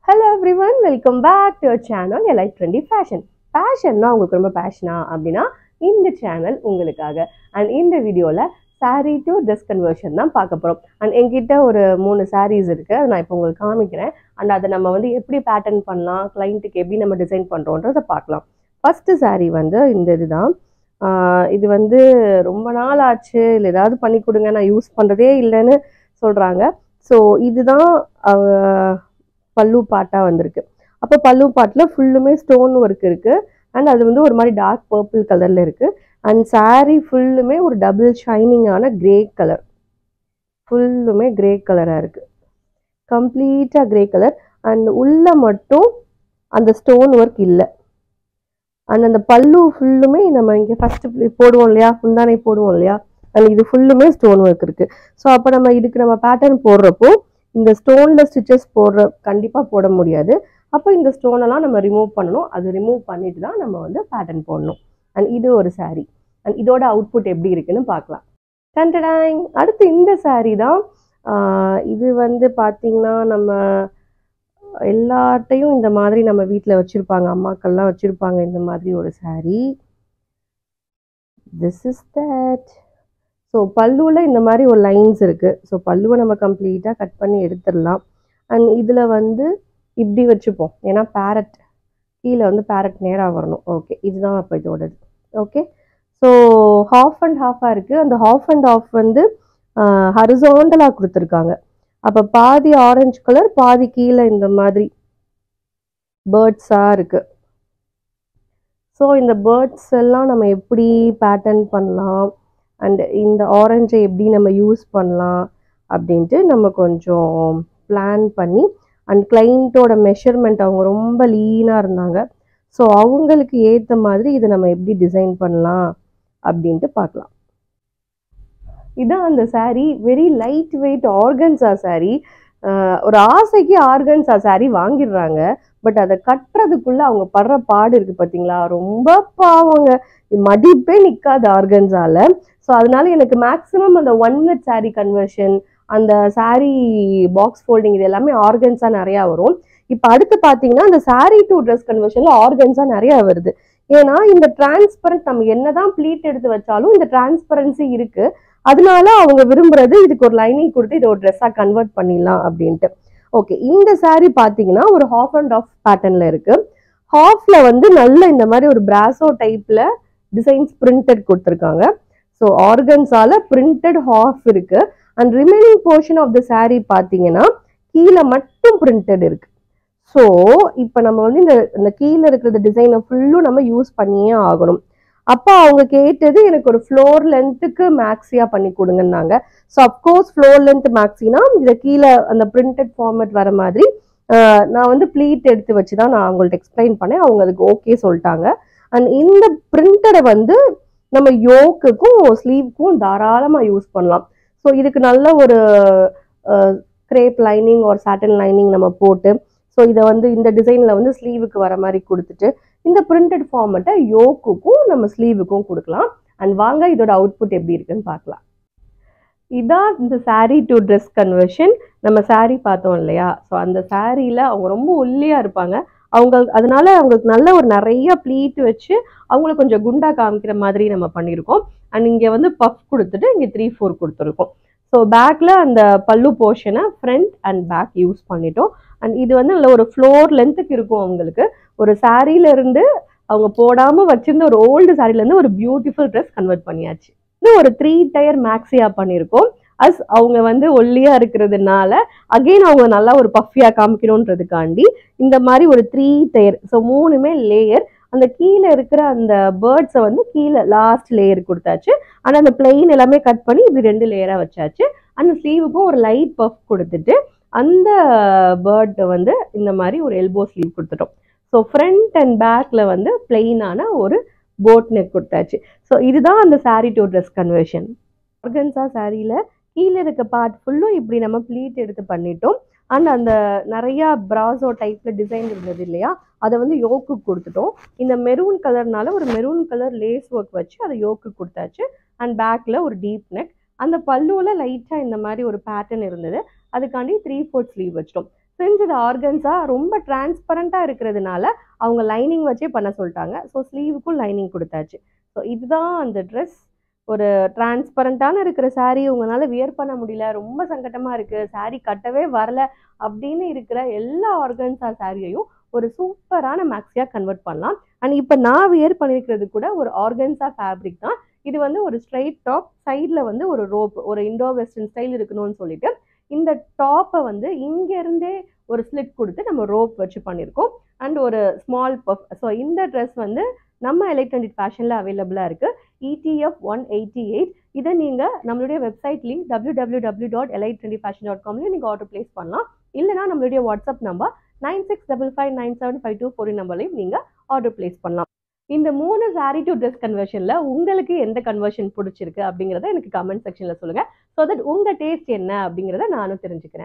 Hello everyone, welcome back to our channel Elite Trendy Fashion. Fashionனா உங்களுக்கு ரொம்ப பேஷனா அப்படின்னா இந்த சேனல் உங்களுக்காக. அண்ட் இந்த வீடியோவில் saree to dress conversion தான் பார்க்க போகிறோம். அண்ட் என்கிட்ட ஒரு 3 sarees இருக்குது, அதை நான் இப்போ உங்களுக்கு காமிக்கிறேன். அண்ட் அதை நம்ம வந்து எப்படி பேட்டர்ன் பண்ணலாம், கிளைண்ட்டுக்கு எப்படி நம்ம டிசைன் பண்ணுறோன்றதை பார்க்கலாம். ஃபஸ்ட்டு saree வந்து இந்த இதுதான். இது வந்து ரொம்ப நாள் ஆச்சு, இல்லை ஏதாவது பண்ணி கொடுங்க, நான் யூஸ் பண்ணுறதே இல்லைன்னு சொல்கிறாங்க. ஸோ இதுதான் பல்லு பாட்டா வந்திருக்கு. அப்போ பல்லு பாட்டில் ஃபுல்லுமே ஸ்டோன் ஒர்க் இருக்கு. அண்ட் அது வந்து ஒரு மாதிரி டார்க் பர்பிள் கலர்ல இருக்கு. அண்ட் சாரீ ஃபுல்லுமே ஒரு டபுள் ஷைனிங்கான கிரே கலர், ஃபுல்லுமே கிரே கலரா இருக்கு, கம்ப்ளீட்டா கிரே கலர். அண்ட் உள்ள மட்டும் அந்த ஸ்டோன் ஒர்க் இல்லை. அண்ட் அந்த பல்லு ஃபுல்லுமே நம்ம இங்கே ஃபர்ஸ்ட் போடுவோம் இல்லையா, முந்தானை போடுவோம் இல்லையா, அண்ட் இது ஃபுல்லுமே ஸ்டோன் ஒர்க் இருக்கு. ஸோ அப்போ நம்ம இதுக்கு நம்ம பேட்டர்ன் போடுறப்போ இந்த ஸ்டோன்ல ஸ்டிச்சஸ் கண்டிப்பாக போட முடியாது. அப்போ இந்த ஸ்டோனெல்லாம் நம்ம ரிமூவ் பண்ணணும். அது ரிமூவ் பண்ணிட்டு தான் நம்ம வந்து பேட்டர்ன் போடணும். அண்ட் இது ஒரு சாரீ. அண்ட் இதோட அவுட்புட் எப்படி இருக்குன்னு பார்க்கலாம். டன்டடாங். அடுத்து இந்த சாரீ தான். இது வந்து பார்த்தீங்கன்னா நம்ம எல்லார்ட்டையும் இந்த மாதிரி நம்ம வீட்டில் வச்சுருப்பாங்க, அம்மாக்கள்லாம் வச்சுருப்பாங்க இந்த மாதிரி ஒரு sari. This is that. So பல்லுவில் இந்த மாதிரி ஒரு லைன்ஸ் இருக்குது. ஸோ பல்லுவை நம்ம கம்ப்ளீட்டாக கட் பண்ணி எடுத்துடலாம். அண்ட் இதில் வந்து இப்படி வச்சுப்போம், ஏன்னா பேரட் கீழே வந்து பேரட் நேராக வரணும். ஓகே, இதுதான் அப்போ இதோடது. ஓகே, ஸோ ஹாஃப் அண்ட் ஹாஃபாக இருக்குது. அந்த ஹாஃப் அண்ட் ஹாஃப் வந்து ஹரிசாண்டலாக கொடுத்துருக்காங்க. அப்போ பாதி ஆரஞ்சு கலர், பாதி கீழே இந்த மாதிரி பேர்ட்ஸாக இருக்குது. ஸோ இந்த பேர்ட்ஸ் எல்லாம் நம்ம எப்படி பேட்டர்ன் பண்ணலாம், அண்ட் இந்த ஆரஞ்சை எப்படி நம்ம யூஸ் பண்ணலாம் அப்படின்ட்டு நம்ம கொஞ்சம் பிளான் பண்ணி, அண்ட் கிளைண்ட்டோட மெஷர்மெண்ட் அவங்க ரொம்ப லீனாக இருந்தாங்க. ஸோ அவங்களுக்கு ஏற்ற மாதிரி இதை நம்ம எப்படி டிசைன் பண்ணலாம் அப்படின்ட்டு பார்க்கலாம். இதுதான் அந்த sari. Very light weight organza sari. ஒரு ஆசைக்கு ஆர்கன்ஸா சாரீ வாங்கிடுறாங்க. பட் அதை கட்டுறதுக்குள்ள அவங்க படுற பாடு இருக்கு பார்த்தீங்களா, ரொம்ப பாவங்க. மதிப்பே நிற்காது ஆர்கன்ஸால. ஸோ அதனால எனக்கு மேக்ஸிமம் அந்த 1 minute சாரீ கன்வர்ஷன், அந்த சாரீ பாக்ஸ் ஃபோல்டிங், இது எல்லாமே ஆர்கன்ஸாக நிறையா வரும். இப்போ அடுத்து பார்த்தீங்கன்னா அந்த சாரீ டு ட்ரெஸ் கன்வர்ஷனில் ஆர்கன்ஸாக நிறையா வருது. ஏன்னா இந்த டிரான்ஸ்பரண்ட் நம்ம என்னதான் ப்ளீட் எடுத்து வச்சாலும் இந்த டிரான்ஸ்பரன்சி இருக்கு. அதனால அவங்க விரும்புறது இதுக்கு ஒரு லைனிங் கொடுத்து இதை ஒரு ட்ரெஸ்ஸாக கன்வெர்ட் பண்ணிடலாம் அப்படின்ட்டு. ஓகே, இந்த சாரீ பார்த்தீங்கன்னா ஒரு ஹாஃப் அண்ட் ஆஃப் பேட்டர்னில் இருக்கு. ஹாஃப்ல வந்து நல்ல இந்த மாதிரி ஒரு பிராசோ டைப்ல டிசைன்ஸ் பிரிண்டட் கொடுத்துருக்காங்க. ஸோ ஆர்கன்ஸால பிரிண்டட் ஹாஃப் இருக்கு. And remaining portion of the sari பார்த்தீங்கன்னா கீழே மட்டும் பிரிண்டட் இருக்கு. ஸோ இப்போ நம்ம வந்து இந்த கீழே இருக்கிற டிசைனை ஃபுல்லும் நம்ம யூஸ் பண்ணியே ஆகணும். அப்போ அவங்க கேட்டது எனக்கு ஒரு ஃப்ளோர் லென்த்துக்கு மேக்ஸியா பண்ணி கொடுங்கன்னாங்க. ஸோ அப்கோர்ஸ் ஃப்ளோர் லென்த் மேக்ஸினா இதை கீழே அந்த பிரிண்டட் ஃபார்மேட் வர மாதிரி நான் வந்து ப்ளீட் எடுத்து வச்சு தான் நான் அவங்கள்ட்ட எக்ஸ்பிளைன் பண்ணேன். அவங்க அதுக்கு ஓகே சொல்லிட்டாங்க. அண்ட் இந்த பிரிண்டடை வந்து நம்ம யோக்குக்கும் ஸ்லீவ்க்கும் தாராளமாக யூஸ் பண்ணலாம். ஸோ இதுக்கு நல்ல ஒரு கிரேப் லைனிங் ஒரு சாட்டன் லைனிங் நம்ம போட்டு, ஸோ இதை வந்து இந்த டிசைனில் வந்து ஸ்லீவுக்கு வர மாதிரி கொடுத்துட்டு இந்த பிரிண்டட் ஃபார்மேட்டை யோக்குக்கும் நம்ம ஸ்லீவுக்கும் கொடுக்கலாம். அண்ட் வாங்க இதோட அவுட்புட் எப்படி இருக்குன்னு பார்க்கலாம். இதான் இந்த சாரீ டு ட்ரெஸ் கன்வர்ஷன். நம்ம சாரீ பார்த்தோம் இல்லையா, ஸோ அந்த சாரியில் அவங்க ரொம்ப ஒல்லியாக இருப்பாங்க. அதனால அவங்களுக்கு நல்ல ஒரு நிறைய ப்ளீட் வச்சு அவங்கள கொஞ்சம் குண்டா காமிக்கிற மாதிரி நம்ம பண்ணியிருக்கோம். அண்ட் இங்கே வந்து பஃப் கொடுத்துட்டு இங்கே 3/4 கொடுத்துருக்கோம். ஸோ பேக்கில் அந்த பல்லு போர்ஷனை ஃப்ரண்ட் அண்ட் பேக் யூஸ் பண்ணிட்டோம். அண்ட் இது வந்து நல்ல ஒரு ஃப்ளோர் லென்த்துக்கு இருக்கும். அவங்களுக்கு ஒரு சாரீலேருந்து அவங்க போடாமல் வச்சிருந்த ஒரு ஓல்டு சாரீலேருந்து ஒரு பியூட்டிஃபுல் ட்ரெஸ் கன்வெர்ட் பண்ணியாச்சு. இது ஒரு 3 tier மேக்ஸியா பண்ணியிருக்கோம். அவங்க வந்து ஒல்லியா இருக்கிறதுனால அகெயின் அவங்க நல்லா ஒரு பஃபியா காமிக்கணுன்றதுக்காண்டி இந்த மாதிரி ஒரு 3 tier, ஸோ 3மே லேயர். அந்த கீழே இருக்கிற அந்த பேர்ட்ஸை வந்து கீழே லாஸ்ட் லேயர் கொடுத்தாச்சு. ஆனால் அந்த பிளெயின் எல்லாமே கட் பண்ணி இப்படி 2 லேயராக வச்சாச்சு. அந்த ஸ்லீவுக்கும் ஒரு லைட் பஃப் கொடுத்துட்டு அந்த பேர்ட் வந்து இந்த மாதிரி ஒரு எல்போ ஸ்லீவ் கொடுத்துட்டோம். ஸோ ஃப்ரண்ட் அண்ட் பேக்ல வந்து பிளெயினான ஒரு போட் நெக் கொடுத்தாச்சு. ஸோ இதுதான் அந்த sari to dress conversion. Organza சாரியில் கீழே இருக்க பார்ட் ஃபுல்லும் இப்படி நம்ம ப்ளீட் எடுத்து பண்ணிட்டோம். அண்ட் அந்த நிறையா பிராசோ டைப்பில் டிசைன் இருந்தது இல்லையா, அதை வந்து யோக்கு கொடுத்துட்டோம். இந்த மெரூன் கலர்னால ஒரு மெரூன் கலர் லேஸ் ஒர்க் வச்சு அதை யோக்கு கொடுத்தாச்சு. அண்ட் பேக்கில் ஒரு டீப் நெக். அந்த பல்லுவில் லைட்டாக இந்த மாதிரி ஒரு பேட்டர்ன் இருந்தது, அதுக்காண்டி 3/4 ஸ்லீவ் வச்சிட்டோம். ஃப்ரிஞ்ச் ஆர்கன்ஸா ரொம்ப டிரான்ஸ்பரண்டா இருக்கிறதுனால அவங்க லைனிங் வச்சே பண்ண சொல்லிட்டாங்க. ஸோ ஸ்லீவுக்கும் லைனிங் கொடுத்தாச்சு. ஸோ இதுதான் அந்த ட்ரெஸ். ஒரு டிரான்ஸ்பரண்டான இருக்கிற saree உங்களால வியர் பண்ண முடியல, ரொம்ப சங்கட்டமா இருக்கு, saree கட்டவே வரல அப்படின்னு இருக்கிற எல்லா ஆர்கன்ஸா சாரியையும் ஒரு சூப்பரான மேக்ஸியா கன்வெர்ட் பண்ணலாம். அண்ட் இப்போ நான் வியர் பண்ணியிருக்கிறது கூட ஒரு ஆர்கன்ஸா ஃபேப்ரிக் தான். இது வந்து ஒரு ஸ்ட்ரைட் டாப், சைடில் வந்து ஒரு ரோப், ஒரு இண்டோ வெஸ்டர்ன் ஸ்டைல் இருக்கணும்னு சொல்லிட்டு இந்த டாப்பை வந்து இங்கேருந்தே ஒரு ஸ்லிட் கொடுத்து நம்ம ரோப் வச்சு பண்ணியிருக்கோம். அண்ட் ஒரு ஸ்மால் பஃப். ஸோ இந்த ட்ரெஸ் வந்து நம்ம எலக்ட்ரானிக் ஃபேஷனில் அவைலபிளாக இருக்குது. ETF 188. இதை நீங்கள் நம்மளுடைய வெப்சைட் லிங்க் www.elite20fashion.com நீங்கள் ஆர்டர் பிளேஸ் பண்ணலாம். இல்லைனா நம்மளுடைய வாட்ஸ்அப் நம்பர் 96559752 நம்பர்லையும் நீங்கள் ஆர்டர் பிளேஸ் பண்ணலாம். இந்த 3 saree டு ட்ரெஸ் கன்வர்ஷனில் உங்களுக்கு எந்த கன்வர்ஷன் பிடிச்சிருக்கு அப்படிங்கிறத எனக்கு கமெண்ட் செக்ஷனில் சொல்லுங்கள். ஸோ தட் உங்கள் டேஸ்ட் என்ன அப்படிங்கிறத நானும் தெரிஞ்சுக்கிறேன்.